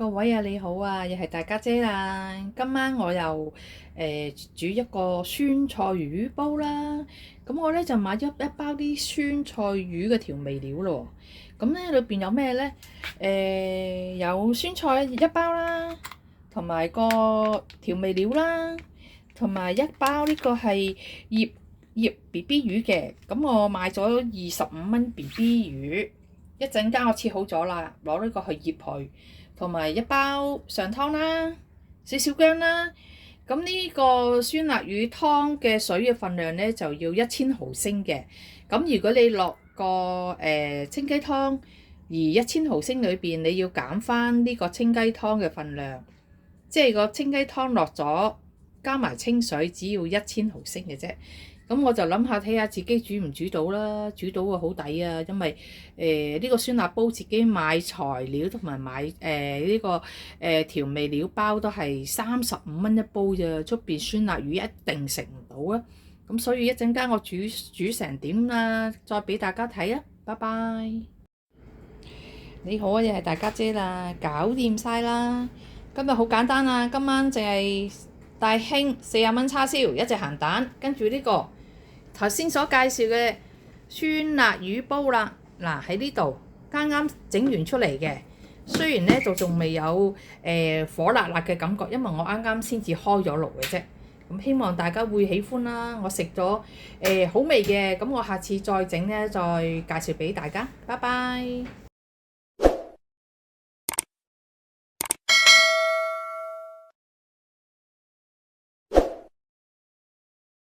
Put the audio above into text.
各位啊，你好啊，又係大家姐啦。今晚我又煮一個酸菜魚煲啦。咁我咧就買咗一包啲酸菜魚嘅調味料咯。咁咧裏邊有咩咧？有酸菜一包啦，同埋個調味料啦，同埋一包呢個係醃 BB 魚嘅。咁我買咗25蚊 BB 魚，一陣間我切好咗啦，攞呢個去醃佢。同埋一包上湯啦，少少薑啦。咁呢個酸辣魚湯嘅水嘅份量咧就要1000毫升嘅。咁如果你落個清雞湯，而1000毫升裏邊你要減翻呢個清雞湯嘅份量，即係個清雞湯落咗加埋清水，只要1000毫升嘅啫。咁我就諗下睇下自己煮唔煮到啦，煮到啊好抵啊，因為呢個酸辣煲自己買材料同埋買呢個調味料包都係35蚊一煲啫，出邊酸辣魚一定食唔到啊！咁所以一陣間我煮成點啦，再俾大家睇啊！拜拜。你好啊，又係大家姐啦，搞掂晒啦！今日好簡單啊，今晚淨係大興40蚊叉燒，一隻鹹蛋，跟住呢個頭先所介紹嘅酸辣魚煲啦。嗱，喺呢度啱啱整完出嚟嘅，雖然咧就仲未有火辣辣嘅感覺，因為我啱啱先至開咗爐嘅啫。咁希望大家會喜歡啦。我食咗好味嘅，咁我下次再整咧再介紹俾大家。拜拜。